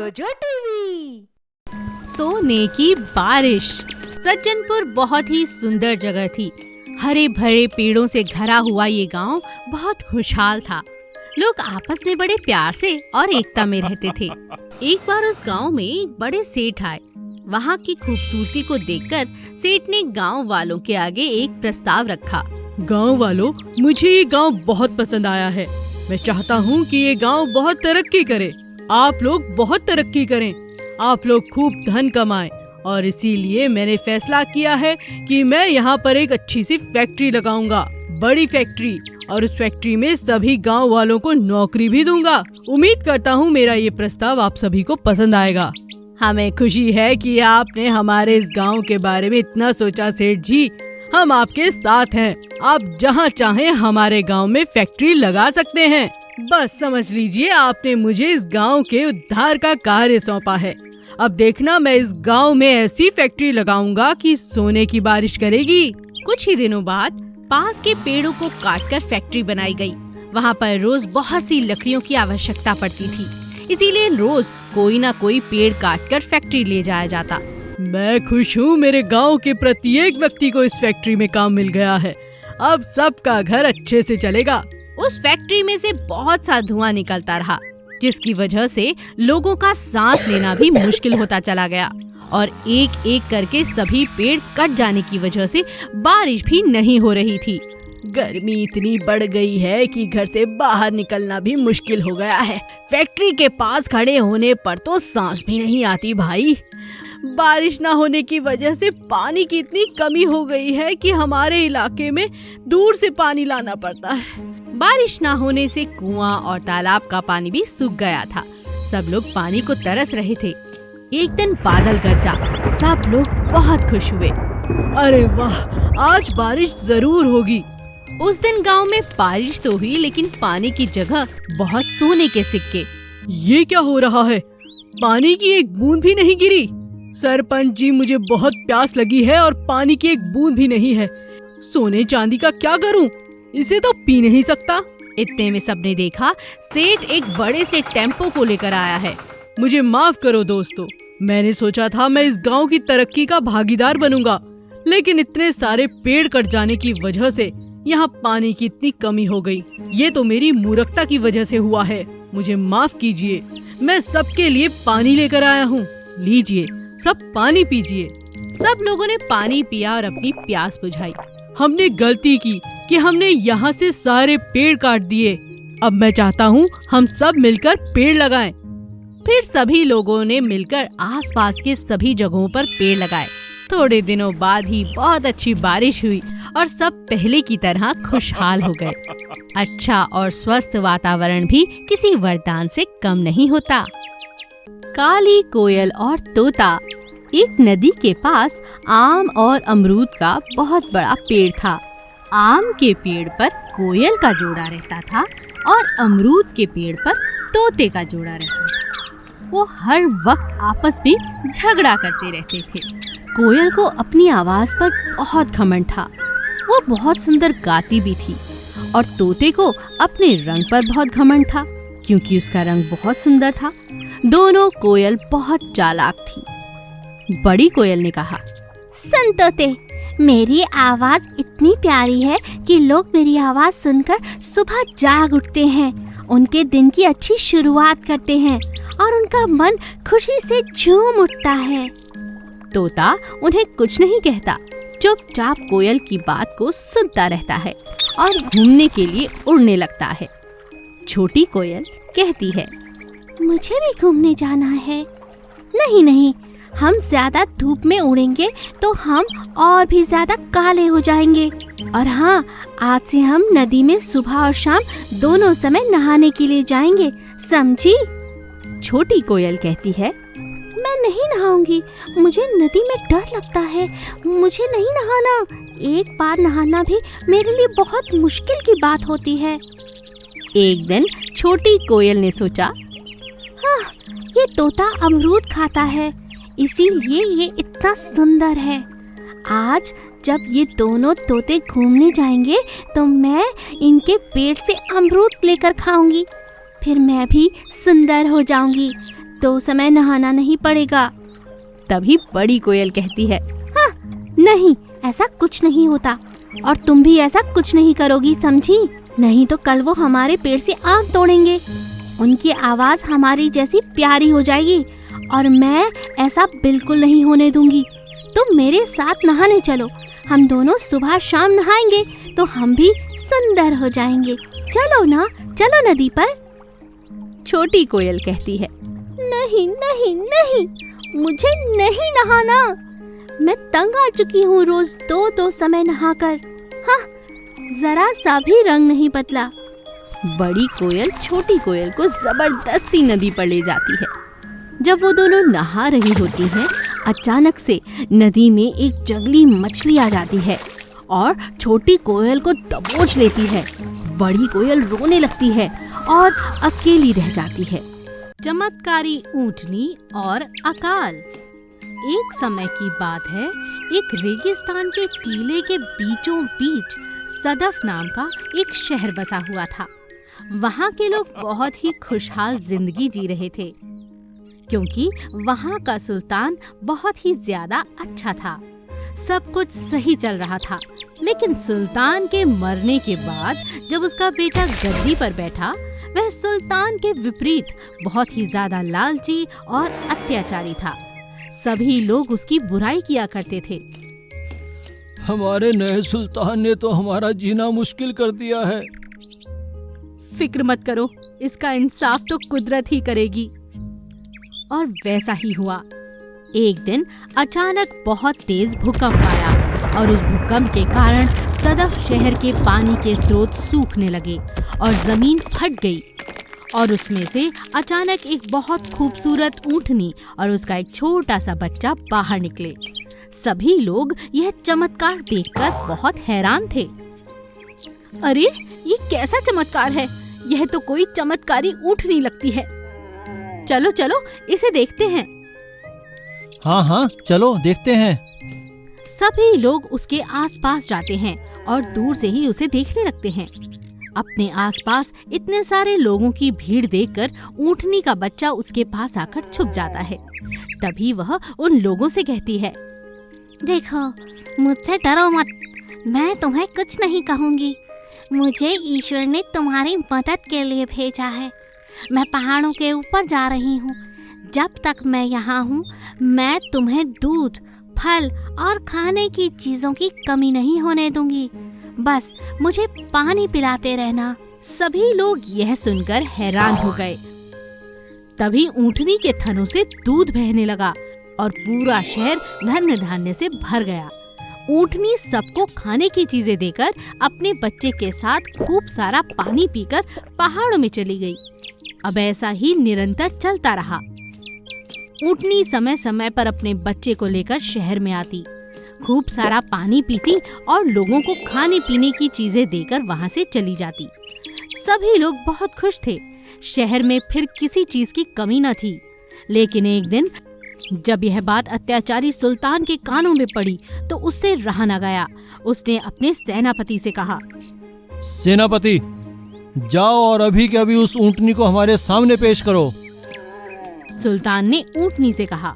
जोजो टीवी। सोने की बारिश। सज्जनपुर बहुत ही सुंदर जगह थी। हरे भरे पेड़ों से घरा हुआ ये गांव बहुत खुशहाल था। लोग आपस में बड़े प्यार से और एकता में रहते थे। एक बार उस गांव में एक बड़े सेठ आए। वहाँ की खूबसूरती को देखकर सेठ ने गांव वालों के आगे एक प्रस्ताव रखा। गांव वालों, मुझे ये गांव बहुत पसंद आया है। मैं चाहता हूँ कि ये गांव बहुत तरक्की करे। आप लोग बहुत तरक्की करें, आप लोग खूब धन कमाएं, और इसीलिए मैंने फैसला किया है कि मैं यहाँ पर एक अच्छी सी फैक्ट्री लगाऊंगा, बड़ी फैक्ट्री, और उस फैक्ट्री में सभी गांव वालों को नौकरी भी दूंगा। उम्मीद करता हूँ मेरा ये प्रस्ताव आप सभी को पसंद आएगा। हमें खुशी है कि आपने हमारे इस गांव के बारे में इतना सोचा सेठ जी। हम आपके साथ हैं। आप जहाँ चाहें हमारे गांव में फैक्ट्री लगा सकते हैं। बस समझ लीजिए, आपने मुझे इस गांव के उद्धार का कार्य सौंपा है। अब देखना, मैं इस गांव में ऐसी फैक्ट्री लगाऊंगा कि सोने की बारिश करेगी। कुछ ही दिनों बाद पास के पेड़ों को काटकर फैक्ट्री बनाई गई। वहाँ पर रोज बहुत सी लकड़ियों की आवश्यकता पड़ती थी, इसीलिए रोज कोई ना कोई पेड़ काटकर फैक्ट्री ले जाया जाता। मैं खुश हूँ, मेरे गांव के प्रत्येक व्यक्ति को इस फैक्ट्री में काम मिल गया है। अब सबका घर अच्छे से चलेगा। उस फैक्ट्री में से बहुत सा धुआं निकलता रहा, जिसकी वजह से लोगों का सांस लेना भी मुश्किल होता चला गया, और एक एक करके सभी पेड़ कट जाने की वजह से बारिश भी नहीं हो रही थी। गर्मी इतनी बढ़ गई है कि घर से बाहर निकलना भी मुश्किल हो गया है। फैक्ट्री के पास खड़े होने पर तो सांस भी नहीं आती भाई। बारिश न होने की वजह से पानी की इतनी कमी हो गई है कि हमारे इलाके में दूर से पानी लाना पड़ता है। बारिश न होने से कुआं और तालाब का पानी भी सूख गया था। सब लोग पानी को तरस रहे थे। एक दिन बादल गरजा, सब लोग बहुत खुश हुए। अरे वाह, आज बारिश जरूर होगी। उस दिन गांव में बारिश तो हुई, लेकिन पानी की जगह बहुत सोने के सिक्के। ये क्या हो रहा है? पानी की एक बूंद भी नहीं गिरी। सरपंच जी, मुझे बहुत प्यास लगी है और पानी की एक बूंद भी नहीं है। सोने चांदी का क्या करूं? इसे तो पी नहीं सकता। इतने में सबने देखा सेठ एक बड़े से टेम्पो को लेकर आया है। मुझे माफ करो दोस्तों, मैंने सोचा था मैं इस गांव की तरक्की का भागीदार बनूंगा, लेकिन इतने सारे पेड़ कट जाने की वजह से यहाँ पानी की इतनी कमी हो गई। ये तो मेरी मूर्खता की वजह से हुआ है। मुझे माफ कीजिए। मैं सबके लिए पानी लेकर आया हूँ। लीजिए, सब पानी पीजिए। सब लोगों ने पानी पिया और अपनी प्यास बुझाई। हमने गलती की कि हमने यहाँ से सारे पेड़ काट दिए। अब मैं चाहता हूँ हम सब मिलकर पेड़ लगाएं। फिर सभी लोगों ने मिलकर आसपास के सभी जगहों पर पेड़ लगाए। थोड़े दिनों बाद ही बहुत अच्छी बारिश हुई और सब पहले की तरह खुशहाल हो गए। अच्छा और स्वस्थ वातावरण भी किसी वरदान से कम नहीं होता। काली कोयल और तोता। एक नदी के पास आम और अमरूद का बहुत बड़ा पेड़ था। आम के पेड़ पर कोयल का जोड़ा रहता था और अमरूद के पेड़ पर तोते का जोड़ा रहता था। वो हर वक्त आपस में झगड़ा करते रहते थे। कोयल को अपनी आवाज पर बहुत घमंड था। वो बहुत सुंदर गाती भी थी, और तोते को अपने रंग पर बहुत घमंड था, क्योंकि उसका रंग बहुत सुंदर था। दोनों कोयल बहुत चालाक थी। बड़ी कोयल ने कहा, सुन तोते, मेरी आवाज इतनी प्यारी है कि लोग मेरी आवाज सुनकर सुबह जाग उठते हैं, उनके दिन की अच्छी शुरुआत करते हैं और उनका मन खुशी से झूम उठता है। तोता उन्हें कुछ नहीं कहता, चुपचाप कोयल की बात को सुनता रहता है और घूमने के लिए उड़ने लगता है। छोटी कोयल कहती है, मुझे भी घूमने जाना है। नहीं नहीं, हम ज्यादा धूप में उड़ेंगे तो हम और भी ज्यादा काले हो जाएंगे। और हाँ, आज से हम नदी में सुबह और शाम दोनों समय नहाने के लिए जाएंगे, समझी? छोटी कोयल कहती है, मैं नहीं नहाऊंगी, मुझे नदी में डर लगता है, मुझे नहीं नहाना। एक बार नहाना भी मेरे लिए बहुत मुश्किल की बात होती है। एक दिन छोटी कोयल ने सोचा, हाँ, ये तोता अमरूद खाता है, इसीलिए ये इतना सुंदर है। आज जब ये दोनों तोते घूमने जाएंगे तो मैं इनके पेड़ से अमरूद लेकर खाऊंगी, फिर मैं भी सुंदर हो जाऊंगी। 2 समय नहाना नहीं पड़ेगा। तभी बड़ी कोयल कहती है, हाँ, नहीं, ऐसा कुछ नहीं होता और तुम भी ऐसा कुछ नहीं करोगी, समझी? नहीं तो कल वो हमारे पेड़ से आम तोड़ेंगे। उनकी आवाज हमारी जैसी प्यारी हो जाएगी और मैं ऐसा बिल्कुल नहीं होने दूंगी। तुम मेरे साथ नहाने चलो, हम दोनों सुबह शाम नहाएंगे तो हम भी सुंदर हो जाएंगे। चलो ना, चलो नदी पर। छोटी कोयल कहती है, नहीं नहीं नहीं, मुझे नहीं नहाना। मैं तंग आ चुकी हूँ रोज 2-2 समय नहाकर। हाँ, जरा सा भी रंग नहीं बदला। बड़ी कोयल छोटी कोयल को जबरदस्ती नदी पर ले जाती है। जब वो दोनों नहा रही होती हैं, अचानक से नदी में एक जंगली मछली आ जाती है और छोटी कोयल को दबोच लेती है। बड़ी कोयल रोने लगती है और अकेली रह जाती है। चमत्कारी ऊंटनी और अकाल। एक समय की बात है, एक रेगिस्तान के टीले के बीचों बीच सदफ नाम का एक शहर बसा हुआ था। वहाँ के लोग बहुत ही खुशहाल जिंदगी जी रहे थे, क्योंकि वहाँ का सुल्तान बहुत ही ज्यादा अच्छा था। सब कुछ सही चल रहा था, लेकिन सुल्तान के मरने के बाद जब उसका बेटा गद्दी पर बैठा, वह सुल्तान के विपरीत बहुत ही ज्यादा लालची और अत्याचारी था। सभी लोग उसकी बुराई किया करते थे। हमारे नए सुल्तान ने तो हमारा जीना मुश्किल कर दिया है। फिक्र मत करो, इसका इंसाफ तो कुदरत ही करेगी। और वैसा ही हुआ। एक दिन अचानक बहुत तेज भूकंप आया और उस भूकंप के कारण सदफ शहर के पानी के स्रोत सूखने लगे और जमीन फट गई और उसमें से अचानक एक बहुत खूबसूरत ऊँटनी और उसका एक छोटा सा बच्चा बाहर निकले। सभी लोग यह चमत्कार देखकर बहुत हैरान थे। अरे, ये कैसा चमत्कार है? यह तो कोई चमत्कारी ऊँटनी लगती है। चलो चलो इसे देखते हैं। हाँ हाँ, चलो देखते हैं। सभी लोग उसके आसपास जाते हैं और दूर से ही उसे देखने लगते हैं। अपने आसपास इतने सारे लोगों की भीड़ देखकर ऊँटनी का बच्चा उसके पास आकर छुप जाता है। तभी वह उन लोगों से कहती है, देखो, मुझसे डरो मत, मैं तुम्हें कुछ नहीं कहूँगी। मुझे ईश्वर ने तुम्हारी मदद के लिए भेजा है। मैं पहाड़ों के ऊपर जा रही हूँ। जब तक मैं यहाँ हूँ, मैं तुम्हें दूध, फल और खाने की चीजों की कमी नहीं होने दूंगी। बस मुझे पानी पिलाते रहना। सभी लोग यह सुनकर हैरान हो गए। तभी ऊँटनी के थनों से दूध बहने लगा और पूरा शहर धन धान्य से भर गया। ऊँटनी सबको खाने की चीजें देकर अपने बच्चे के साथ खूब सारा पानी पीकर पहाड़ों में चली गई। अब ऐसा ही निरंतर चलता रहा। ऊँटनी समय समय पर अपने बच्चे को लेकर शहर में आती, खूब सारा पानी पीती और लोगों को खाने पीने की चीजें देकर वहां से चली जाती। सभी लोग बहुत खुश थे। शहर में फिर किसी चीज की कमी न थी। लेकिन एक दिन जब यह बात अत्याचारी सुल्तान के कानों में पड़ी तो उससे रहा न गया। उसने अपने सेनापति से कहा, सेनापति, जाओ और अभी के अभी उस ऊँटनी को हमारे सामने पेश करो। सुल्तान ने ऊँटनी से कहा,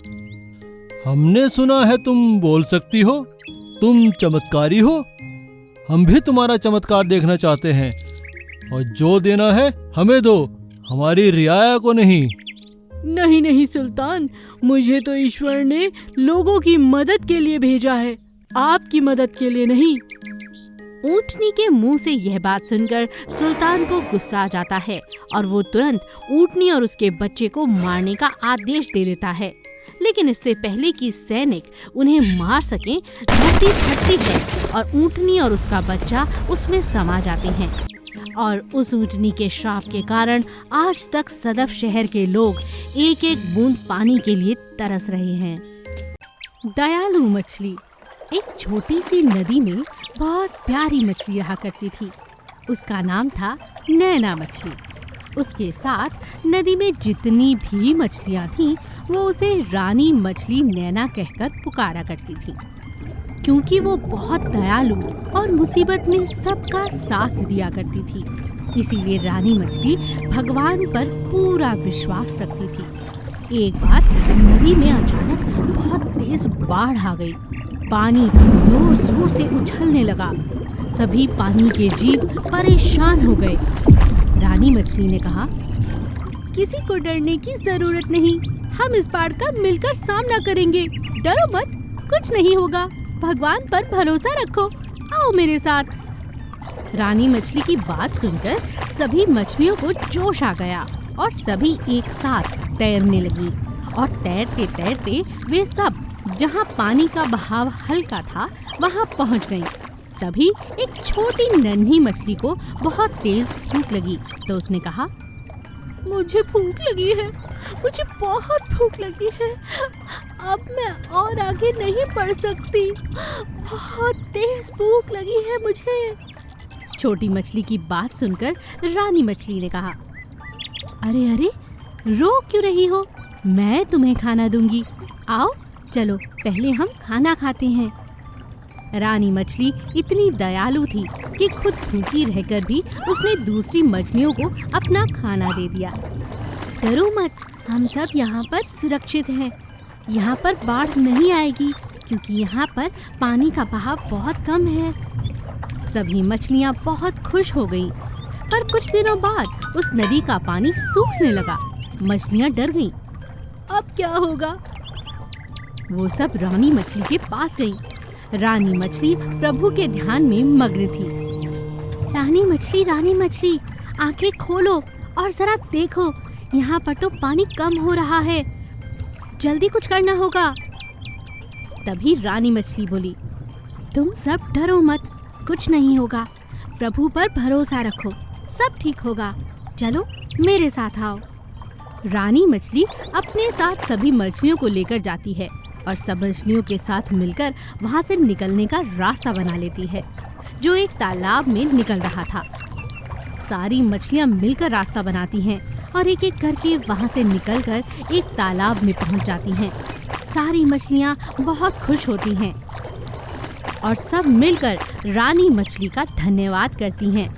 हमने सुना है तुम बोल सकती हो, तुम चमत्कारी हो। हम भी तुम्हारा चमत्कार देखना चाहते हैं और जो देना है हमें दो, हमारी रियाया को नहीं। नहीं नहीं सुल्तान, मुझे तो ईश्वर ने लोगों की मदद के लिए भेजा है, आपकी मदद के लिए नहीं। ऊँटनी के मुंह से यह बात सुनकर सुल्तान को गुस्सा आ जाता है और वो तुरंत ऊँटनी और उसके बच्चे को मारने का आदेश दे देता है। लेकिन इससे पहले कि सैनिक उन्हें मार सकें, धरती फटती है और ऊँटनी और उसका बच्चा उसमें समा जाते हैं। और उस ऊँटनी के श्राप के कारण आज तक सदफ शहर के लोग एक एक बूंद पानी के लिए तरस रहे हैं। दयालु मछली। एक छोटी सी नदी में बहुत प्यारी मछली रहा करती थी। उसका नाम था नैना मछली। उसके साथ नदी में जितनी भी मछलियाँ थीं, वो उसे रानी मछली नैना कहकर पुकारा करती थी, क्योंकि वो बहुत दयालु और मुसीबत में सबका साथ दिया करती थी। इसीलिए रानी मछली भगवान पर पूरा विश्वास रखती थी। एक बार नदी में अचानक बहुत तेज बाढ़ आ गई। पानी जोर जोर से उछलने लगा। सभी पानी के जीव परेशान हो गए। रानी मछली ने कहा, किसी को डरने की जरूरत नहीं, हम इस बाढ़ का मिलकर सामना करेंगे। डरो मत, कुछ नहीं होगा, भगवान पर भरोसा रखो, आओ मेरे साथ। रानी मछली की बात सुनकर सभी मछलियों को जोश आ गया और सभी एक साथ तैरने लगी। और तैरते तैरते वे सब जहाँ पानी का बहाव हल्का था वहाँ पहुँच गईं। तभी एक छोटी नन्ही मछली को बहुत तेज भूख लगी तो उसने कहा, मुझे भूख लगी है, मुझे बहुत भूख लगी है, अब मैं और आगे नहीं बढ़ सकती, बहुत तेज भूख लगी है मुझे। छोटी मछली की बात सुनकर रानी मछली ने कहा, अरे अरे, रो क्यों रही हो, मैं तुम्हें खाना दूंगी, आओ चलो पहले हम खाना खाते हैं। रानी मछली इतनी दयालु थी कि खुद भूखी रहकर भी उसने दूसरी मछलियों को अपना खाना दे दिया। डरो मत, हम सब यहाँ पर सुरक्षित हैं, यहाँ पर बाढ़ नहीं आएगी क्योंकि यहाँ पर पानी का बहाव बहुत कम है। सभी मछलियाँ बहुत खुश हो गईं, पर कुछ दिनों बाद उस नदी का पानी सूखने लगा। मछलियाँ डर गईं, अब क्या होगा? वो सब रानी मछली के पास गईं। रानी मछली प्रभु के ध्यान में मग्न थी। रानी मछली, आंखें खोलो और जरा देखो, यहाँ पर तो पानी कम हो रहा है, जल्दी कुछ करना होगा। तभी रानी मछली बोली, तुम सब डरो मत, कुछ नहीं होगा, प्रभु पर भरोसा रखो, सब ठीक होगा, चलो मेरे साथ आओ। रानी मछली अपने साथ सभी मछलियों को लेकर जाती है और सब मछलियों के साथ मिलकर वहाँ से निकलने का रास्ता बना लेती है जो एक तालाब में निकल रहा था। सारी मछलियाँ मिलकर रास्ता बनाती हैं और एक एक करके वहाँ से निकलकर एक तालाब में पहुँच जाती हैं। सारी मछलियाँ बहुत खुश होती हैं और सब मिलकर रानी मछली का धन्यवाद करती हैं।